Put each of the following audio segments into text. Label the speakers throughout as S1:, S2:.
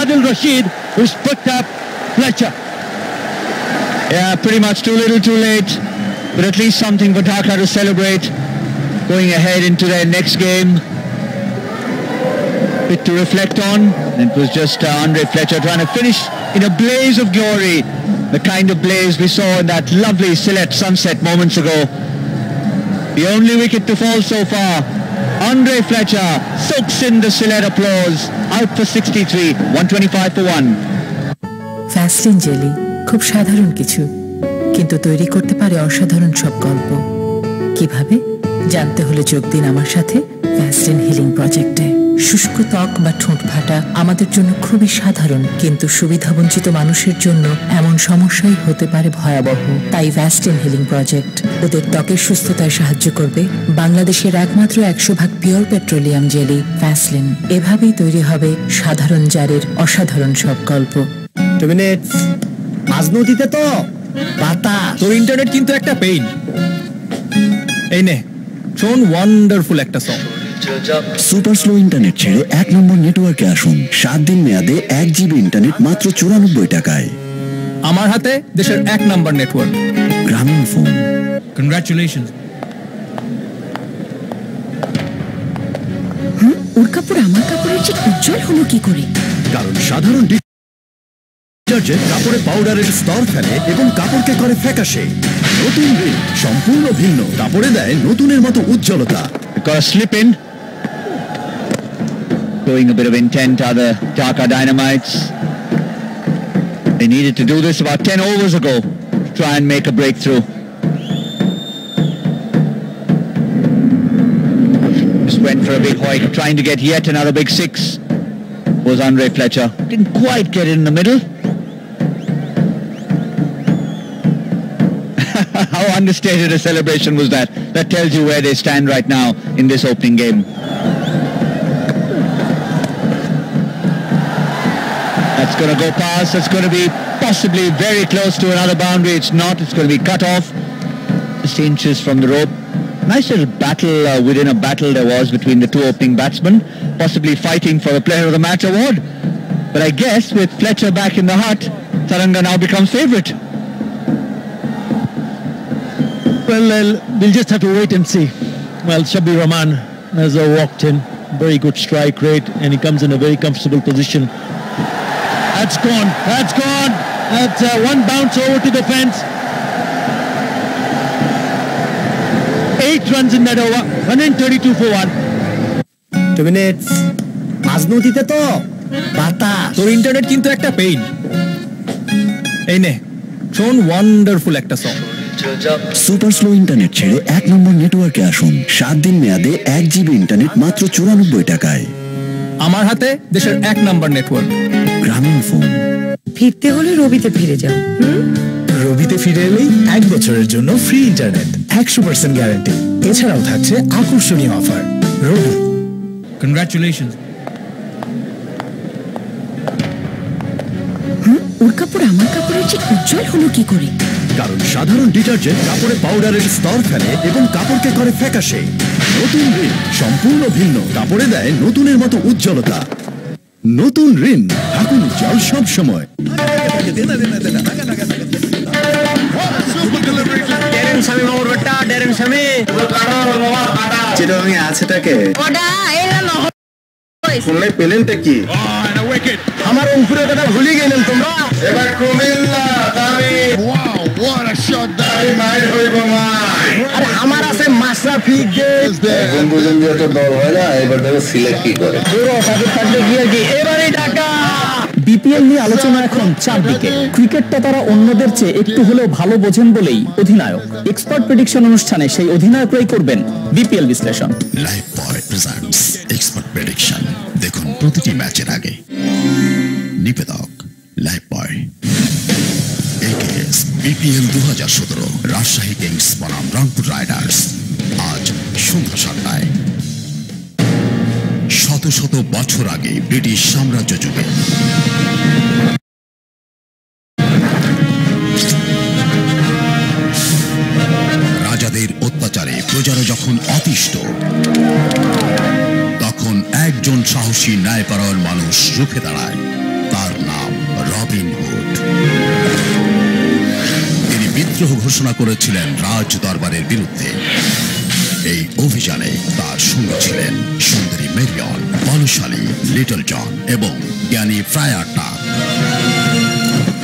S1: Adil Rashid, who's picked up Fletcher.
S2: Yeah, pretty much too little too late, but at least something for Dhaka to celebrate going ahead into their next game. Bit to reflect on. It was just Andre Fletcher trying to finish in a blaze of glory, the kind of blaze we saw in that lovely Sylhet sunset moments ago. The only wicket to fall so far. Andre Fletcher soaks in the Sylhet applause, out for 63, 125 for 1.
S3: Vaseline jelly খুব সাধারণ কিছু, কিন্তু তৈরি করতে পারে অসাধারণ সব গল্প। কিভাবে জানতে হলে যোগ দিন আমার সাথে ভ্যাসলিন হিলিং প্রজেক্টে। শুষ্ক ত্বক বা ঠোঁট ফাটা আমাদের জন্য খুবই সাধারণ, কিন্তু সুবিধাবঞ্চিত মানুষের জন্য এমন সমস্যাই হতে পারে ভয়াবহ। তাই ভ্যাসলিন হিলিং প্রজেক্ট ওদের ত্বকের সুস্থতায় সাহায্য করবে। বাংলাদেশের একমাত্র 100% পিওর পেট্রোলিয়াম জেলি ভ্যাসলিন। এভাবেই তৈরি হবে সাধারণ জারের অসাধারণ সব গল্প।
S4: 2 minutes। মাঝ নদীতে তো বাতাস, তোর ইন্টারনেট কিন্তু একটা পেইন। এই নে শোন, ওয়ান্ডারফুল একটা সং।
S5: সুপার স্লো ইন্টারনেট ছেড়ে 1 নম্বর নেটওয়ার্কে আসুন। 7 দিন মেয়াদে 1 GB ইন্টারনেট মাত্র 94 টাকায়।
S4: আমার হাতে দেশের 1 নম্বর নেটওয়ার্ক,
S5: গ্রামীণ ফোন।
S4: কনগ্রাচুলেশনস।
S3: ওর কাপড় আমার কাপড়ের চেয়ে উজ্জ্বল হলো কি করে?
S5: কারণ সাধারণ ডিটারজেন্ট কাপড়ে পাউডারের স্তর ফেলে এবং কাপড়কে করে ফ্যাকাশে। নতুন রিন সম্পূর্ণ ভিন্ন, কাপড়ে দেয় নতুনের মতো উজ্জ্বলতা।
S2: Got a slip in. Showing a bit of intent are the Dhaka Dynamites. They needed to do this about 10 overs ago to try and make a breakthrough. Just went for a big hoik, trying to get yet another big 6. Was Andre Fletcher. Didn't quite get it in the middle. How understated a celebration was that? That tells you where they stand right now in this opening game. That's going to go past. That's going to be possibly very close to another boundary. It's not. It's going to be cut off. Just inches from the rope. Nice little battle within a battle there was between the two opening batsmen, possibly fighting for the Player of the Match award. But I guess with Fletcher back in the hut, Taranga now becomes favourite.
S1: Well, we'll just have to wait and see. Well, Shabir Rahman has walked in, very good strike rate, and he comes in a very comfortable position. That's gone. That's gone. That's one bounce over to the fence. 8 runs in that over. 132 for 1.
S4: 2 minutes। মাঝ নদীতে তো বাতাস, তোর internet কিন্তু একটা pain. এই নে শোন, ওয়ান্ডারফুল একটা সং।
S5: সুপার স্লো ইন্টারনেট ছেড়ে 1 নম্বর নেটওয়ার্কে আসুন। 7 দিন মেয়াদে 1 GB ইন্টারনেট মাত্র 94 টাকায়।
S4: আমার হাতে দেশের 1 নম্বর নেটওয়ার্ক,
S5: গ্রামীণ ফোন।
S3: ফিরতে হলে রবিতে ফিরে যাও।
S6: রবিতে ফিরে এলেই 1 বছরের জন্য ফ্রি ইন্টারনেট, 100% গ্যারান্টি। এছাড়াও থাকছে আকর্ষণীয় অফার। রবি।
S4: কনগ্রাচুলেশনস।
S3: ওর কাপড় আমার কাপড়ের চেয়ে উজ্জ্বল হলো কি করে?
S5: কারণ সাধারণ ডিটারজেন্ট কাপড়ে পাউডারের স্তর ফেলে এবং কাপড়কে করে ফ্যাকাশে। নতুন রিন সম্পূর্ণ ভিন্ন, কাপড়ে দেয় নতুনের মতো উজ্জ্বলতা। নতুন রিন থাকুন উজ্জ্বল সব সময়।
S7: পেলেনটা কি?
S4: আমার উপরে কথা ভুলে গেলেন তোমরা।
S7: এবার কুমিল্লা দামি।
S8: Wow, what a shot that
S7: আরে মাইর হইব মাই।
S4: আরে আমার আছে মাশরাফি
S8: is there.
S7: এখন পর্যন্ত এত দল হয় না, এবার দেখো সিলেক্ট কি করে।
S4: পুরো সাথে থাকবে গিয়ে কি এবারে ঢাকা। বিপিএল নিয়ে আলোচনা এখন চারদিকে। ক্রিকেটটা তারা অন্যদের চেয়ে একটু হলেও ভালো বোঝেন বলেই অধিনায়ক এক্সপার্ট প্রেডিকশন অনুষ্ঠানে সেই অধিনায়করাই করবেন বিপিএল বিশ্লেষণ।
S5: লাইভ বয় প্রেজেন্টস এক্সপার্ট প্রেডিকশন। দেখুন প্রতিটি ম্যাচের আগে নিবেদক লাইভ বয়। একেএস বিপিএল 2017 রাজশাহী কিংস বনাম রংপুর রাইডার্স, আজ সন্ধ্যা 7টায়। শত শত বছর আগে ব্রিটিশ সাম্রাজ্য যুগে রাজাদের অত্যাচারে প্রজারা যখন অতিষ্ঠ, তখন একজন সাহসী ন্যায়পরায়ণ মানুষ রুখে দাঁড়ায়। তার রবিন হুড। তিনি বিদ্রোহ ঘোষণা করেছিলেন রাজ দরবারের বিরুদ্ধে। এই অভিযানে তার সঙ্গে ছিলেন সুন্দরী মেরিয়ন, বলশালী লিটল জন এবং জ্ঞানী ফ্রায়ারটা।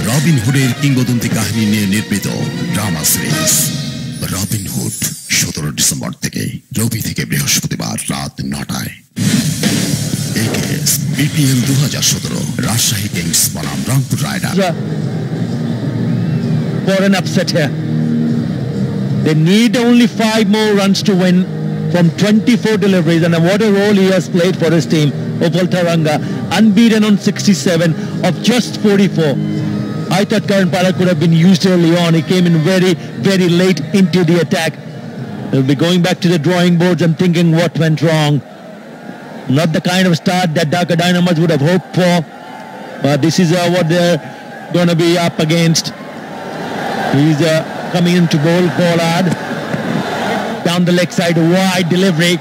S5: রবিন হুডের কিংবদন্তি কাহিনী নিয়ে নির্মিত drama series Robin Hood 17 December থেকে, রবি থেকে বৃহস্পতিবার রাত 9টায়। BPL 2017 রাজশাহী কিংস বনাম Rangpur rider.
S1: For an upset here. They need only 5 more runs to win from 24 deliveries, and what a role he has played for his team. Upul Tharanga unbeaten on 67 of just 44. I thought Karan Palak could have been used early on. He came in very, very late into the attack. They'll be going back to the drawing boards and thinking what went wrong. Not the kind of start that Dhaka Dynamos would have hoped for, but this is what they're going to be up against. He's coming into bowl, Pollard down the leg side, wide delivery.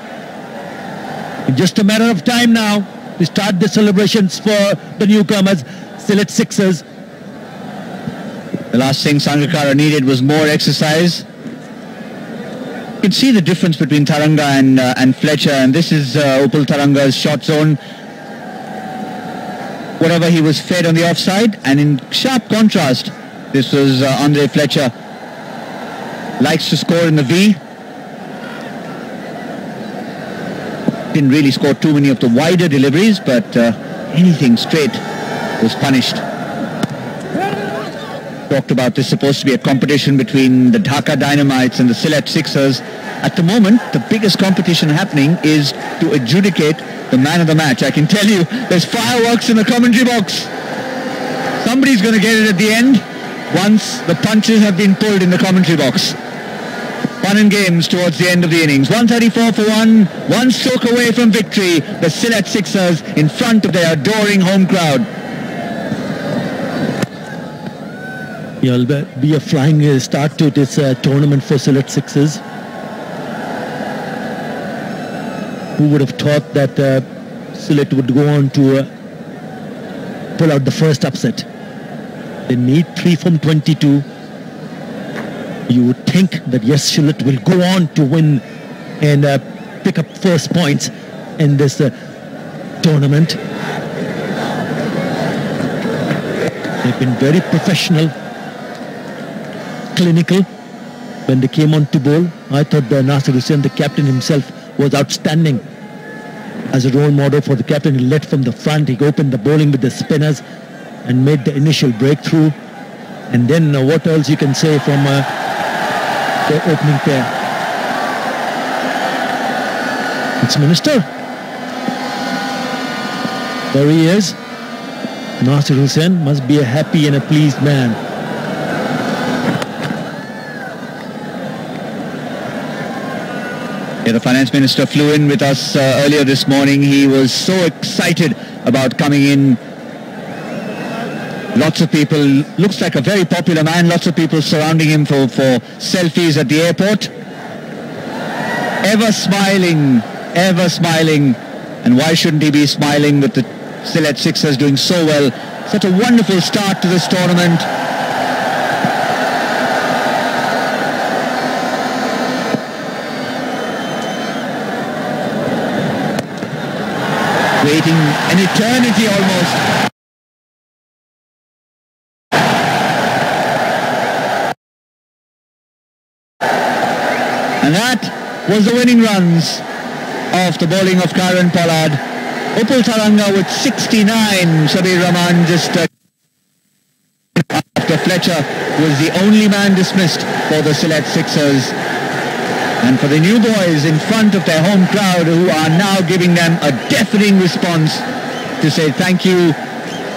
S1: Just a matter of time now to start the celebrations for the newcomers, Sylhet Sixers.
S2: The last thing Sangakkara needed was more exercise. You can see the difference between Tharanga and Fletcher, and this is Upul Tharanga's shot zone. Whatever he was fed on the offside, and in sharp contrast, this was Andre Fletcher. Likes to score in the V. Didn't really score too many of the wider deliveries, but anything straight was punished. Talked about this supposed to be a competition between the Dhaka Dynamites and the Sylhet Sixers. At the moment, the biggest competition happening is to adjudicate the man of the match. I can tell you, there's fireworks in the commentary box. Somebody's going to get it at the end once the punches have been pulled in the commentary box. Fun and games towards the end of the innings. 134 for one stroke away from victory. The Sylhet Sixers in front of their adoring home crowd.
S1: It'll be a flying start to this tournament for Sylhet Sixers. Who would have thought that Sylhet would go on to pull out the first upset? They need 3 from 22. You would think that yes, Sylhet will go on to win and pick up first points in this tournament. They've been very professional, clinical when they came on to bowl. I thought Nasir Hussain, the captain himself, was outstanding as a role model for the captain. He led from the front, he opened the bowling with the spinners and made the initial breakthrough. And then what else you can say from the opening pair? It's Minister. There he is. Nasir Hussain must be a happy and a pleased man.
S2: Yeah, the Finance Minister flew in with us earlier this morning. He was so excited about coming in. Lots of people, looks like a very popular man, lots of people surrounding him for selfies at the airport. Ever smiling. And why shouldn't he be smiling with the Sylhet Sixers doing so well? Such a wonderful start to this tournament. Waiting an eternity almost. And that was the winning runs of the bowling of Karan Pollard. Upul Tharanga with 69. Shabir Rahman just after Fletcher was the only man dismissed for the Sylhet Sixers. And for the new boys in front of their home crowd, who are now giving them a deafening response to say thank you,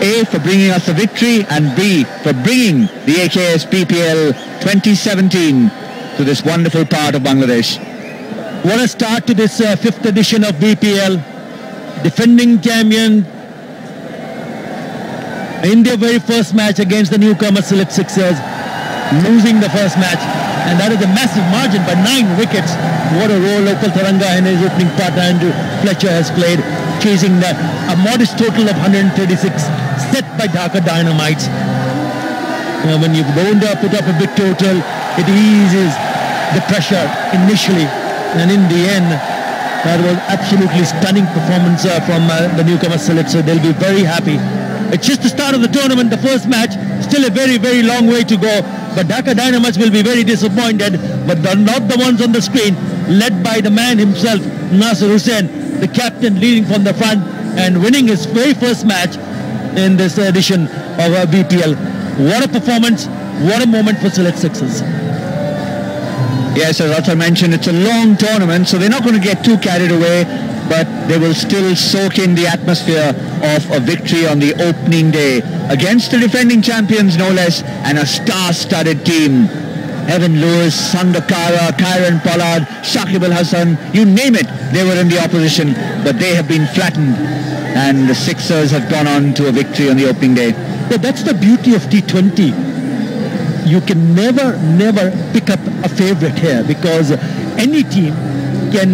S2: A, for bringing us a victory, and B, for bringing the AKS BPL 2017 to this wonderful part of Bangladesh.
S1: What a start to this 5th edition of BPL. Defending champion in their very first match against the newcomer Sylhet Sixers, losing the first match, and that is a massive margin by 9 wickets. What a role Upul Tharanga and his opening partner Andrew Fletcher has played, chasing a modest total of 136 death by Dhaka Dynamites. When you don't put up a big total, it eases the pressure initially, and in the end, that was absolutely stunning performance from the newcomer Sylhet, so they'll be very happy. It's just the start of the tournament, the first match, still a very, very long way to go, but Dhaka Dynamites will be very disappointed, but they're not the ones on the screen, led by the man himself, Nasir Hussain, the captain leading from the front and winning his very first match in this edition of BPL. What a performance, what a moment for Sylhet Sixers.
S2: Yes, as Arthur mentioned, it's a long tournament, so they're not going to get too carried away, but they will still soak in the atmosphere of a victory on the opening day against the defending champions, no less, and a star-studded team. Evan Lewis, Sangakkara, Kyron Pollard, Shakib Al Hassan, you name it, they were in the opposition, but they have been flattened, and the Sixers have gone on to a victory on the opening day.
S1: But that's the beauty of T20. You can never pick up a favorite here, because any team can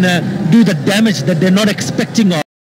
S1: do the damage that they're not expecting of.